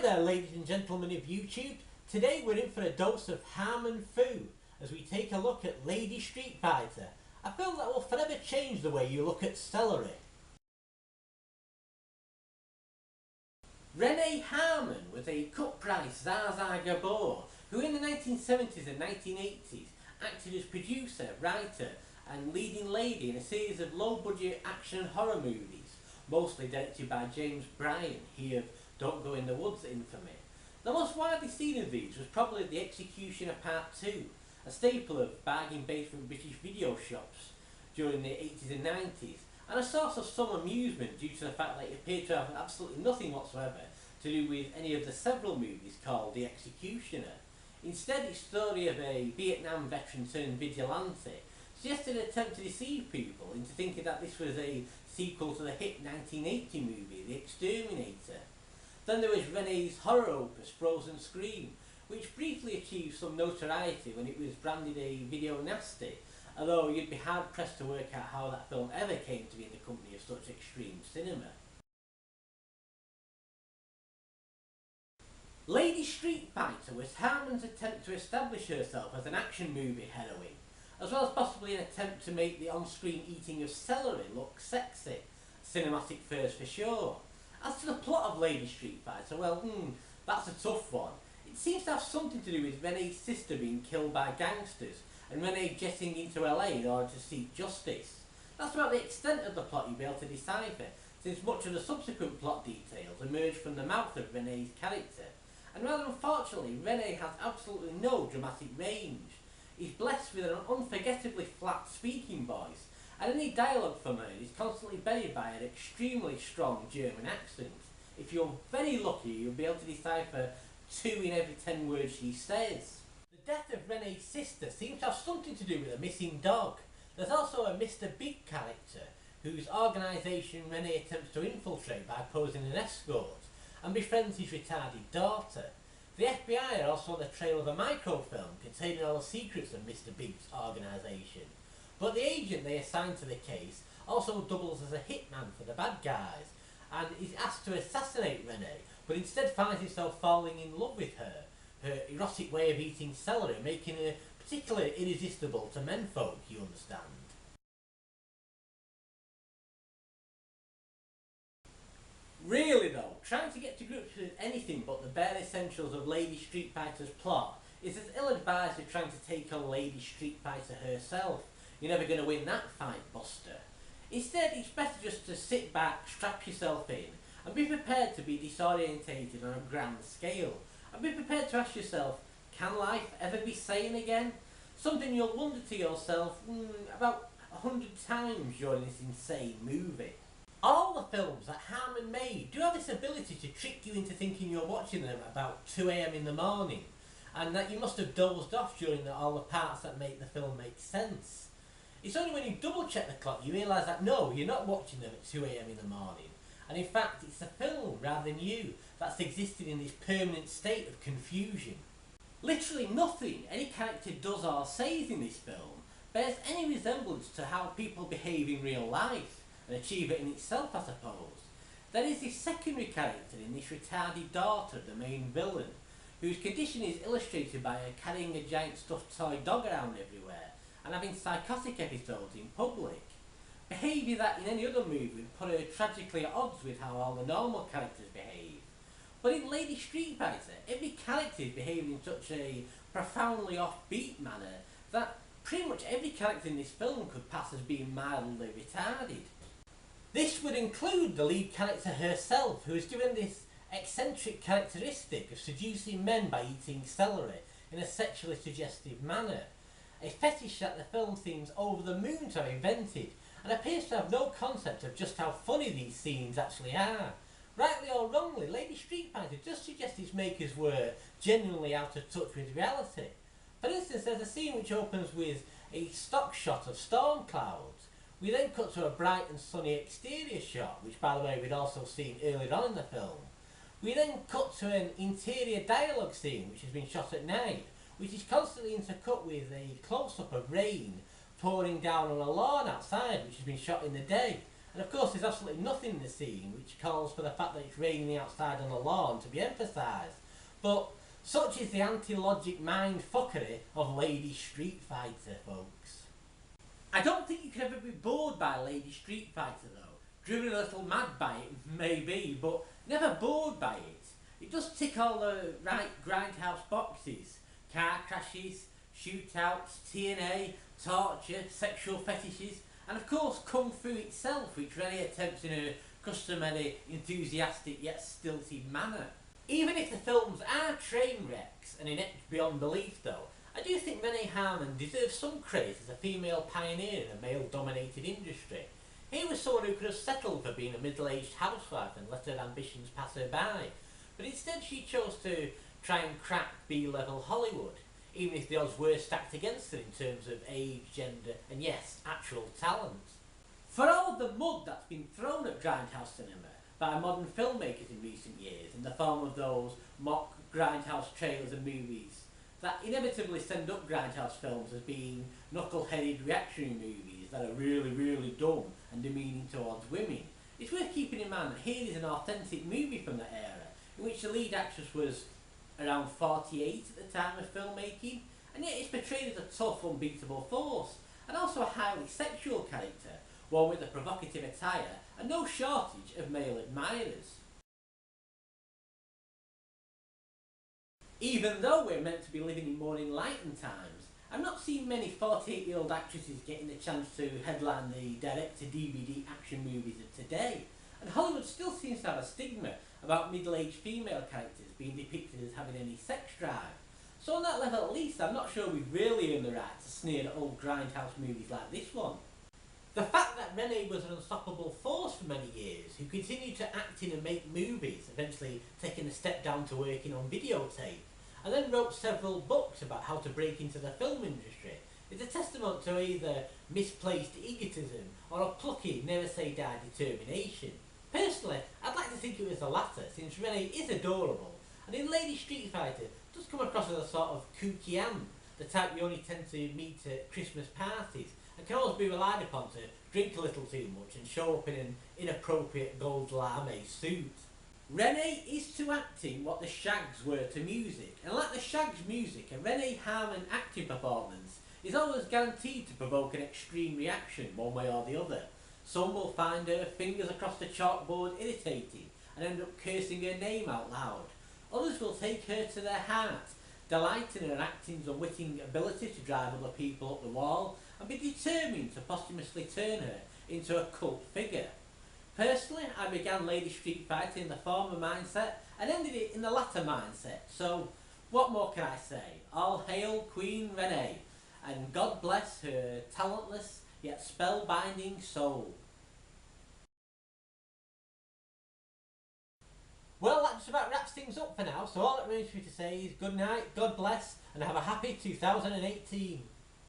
there, ladies and gentlemen of YouTube. Today we're in for a dose of Harmon Foo as we take a look at Lady Street Fighter, a film that will forever change the way you look at celery. Renee Harmon was a cut-price Zsa Gabor who in the 1970s and 1980s acted as producer, writer and leading lady in a series of low-budget action and horror movies, mostly directed by James Bryan, he of Don't Go in the Woods infamy. The most widely seen of these was probably The Executioner Part 2, a staple of bargain basement British video shops during the 80s and 90s, and a source of some amusement due to the fact that it appeared to have absolutely nothing whatsoever to do with any of the several movies called The Executioner. Instead, its story of a Vietnam veteran turned vigilante suggested an attempt to deceive people into thinking that this was a sequel to the hit 1980 movie The Exterminator. Then there was Renee's horror opus Frozen Scream, which briefly achieved some notoriety when it was branded a video nasty, although you'd be hard pressed to work out how that film ever came to be in the company of such extreme cinema. Lady Street Fighter was Harmon's attempt to establish herself as an action movie heroine, as well as possibly an attempt to make the on-screen eating of celery look sexy. Cinematic first for sure. As to the plot of Lady Street Fighter, well, that's a tough one. It seems to have something to do with Renee's sister being killed by gangsters and Renee jetting into LA in order to seek justice. That's about the extent of the plot you'll be able to decipher, since much of the subsequent plot details emerge from the mouth of Renee's character. And rather unfortunately, Renee has absolutely no dramatic range. He's blessed with an unforgettably flat speaking voice, and any dialogue from her is constantly buried by her extremely strong German accent. If you're very lucky, you'll be able to decipher 2 in every 10 words she says. The death of Renee's sister seems to have something to do with a missing dog. There's also a Mr. Big character, whose organisation Renee attempts to infiltrate by posing an escort, and befriends his retarded daughter. The FBI are also on the trail of a microfilm containing all the secrets of Mr. Big's organisation. But the agent they assign to the case also doubles as a hitman for the bad guys, and is asked to assassinate Renee, but instead finds himself falling in love with her erotic way of eating celery, making her particularly irresistible to menfolk, you understand. Really though, trying to get to grips with anything but the bare essentials of Lady Street Fighter's plot is as ill-advised as trying to take on Lady Street Fighter herself. You're never going to win that fight, Buster. Instead, it's better just to sit back, strap yourself in, and be prepared to be disorientated on a grand scale. And be prepared to ask yourself, can life ever be sane again? Something you'll wonder to yourself about 100 times during this insane movie. All the films that Harmon made do have this ability to trick you into thinking you're watching them at about 2 AM in the morning, and that you must have dozed off during all the parts that make the film make sense. It's only when you double check the clock you realise that no, you're not watching them at 2 AM in the morning, and in fact it's the film rather than you that's existed in this permanent state of confusion. Literally nothing any character does or says in this film bears any resemblance to how people behave in real life, an achievement in itself I suppose. There is this secondary character in this retarded daughter of the main villain, whose condition is illustrated by her carrying a giant stuffed toy dog around everywhere and having psychotic episodes in public. Behaviour that in any other movie would put her tragically at odds with how all the normal characters behave. But in Lady Street Fighter, every character is behaving in such a profoundly offbeat manner that pretty much every character in this film could pass as being mildly retarded. This would include the lead character herself, who is given this eccentric characteristic of seducing men by eating celery in a sexually suggestive manner, a fetish that the film seems over the moon to have invented, and appears to have no concept of just how funny these scenes actually are. Rightly or wrongly, Lady Street Fighter does suggest its makers were genuinely out of touch with reality. For instance, there's a scene which opens with a stock shot of storm clouds. We then cut to a bright and sunny exterior shot, which by the way we'd also seen earlier on in the film. We then cut to an interior dialogue scene which has been shot at night, which is constantly intercut with a close-up of rain pouring down on a lawn outside which has been shot in the day. And of course there's absolutely nothing in the scene which calls for the fact that it's raining outside on the lawn to be emphasised. But such is the anti-logic mind fuckery of Lady Street Fighter, folks. I don't think you can ever be bored by Lady Street Fighter though. Driven a little mad by it, maybe, but never bored by it. It does tick all the right grindhouse boxes. Car crashes, shootouts, TNA, torture, sexual fetishes, and of course Kung Fu itself, which Renee attempts in her customary enthusiastic yet stilted manner. Even if the films are train wrecks and inept beyond belief though, I do think Renee Harmon deserves some credit as a female pioneer in a male-dominated industry. Here was someone who could have settled for being a middle-aged housewife and let her ambitions pass her by, but instead she chose to try and crack B-level Hollywood, even if the odds were stacked against her in terms of age, gender, and yes, actual talent. For all the mud that's been thrown at grindhouse cinema by modern filmmakers in recent years in the form of those mock grindhouse trailers and movies that inevitably send up grindhouse films as being knuckle-headed reactionary movies that are really, really dumb and demeaning towards women, it's worth keeping in mind that here is an authentic movie from that era in which the lead actress was around 48 at the time of filmmaking, and yet it's portrayed as a tough, unbeatable force, and also a highly sexual character, one with a provocative attire and no shortage of male admirers. Even though we're meant to be living in more enlightened times, I've not seen many 48-year-old actresses getting the chance to headline the direct-to-DVD action movies of today, and Hollywood still seems to have a stigma about middle-aged female characters being depicted as having any sex drive. So on that level at least, I'm not sure we've really earned the right to sneer at old grindhouse movies like this one. The fact that Renee was an unstoppable force for many years, who continued to act in and make movies, eventually taking a step down to working on videotape, and then wrote several books about how to break into the film industry, is a testament to either misplaced egotism or a plucky, never-say-die determination. Personally, I'd like to think it was the latter, since Renee is adorable, and in Lady Street Fighter does come across as a sort of kooky aunt, the type you only tend to meet at Christmas parties, and can always be relied upon to drink a little too much and show up in an inappropriate gold lame suit. Renee is to acting what the Shags were to music, and like the Shags' music, a Renee Harmon acting performance is always guaranteed to provoke an extreme reaction one way or the other. Some will find her fingers across the chalkboard irritating and end up cursing her name out loud. Others will take her to their heart, delight in her acting's unwitting ability to drive other people up the wall, and be determined to posthumously turn her into a cult figure. Personally, I began Lady Street Fighter in the former mindset and ended it in the latter mindset, so what more can I say? All hail Queen Renee, and God bless her talentless yet spellbinding soul. Well, that just about wraps things up for now, so all that remains for me to say is good night, God bless, and have a happy 2018.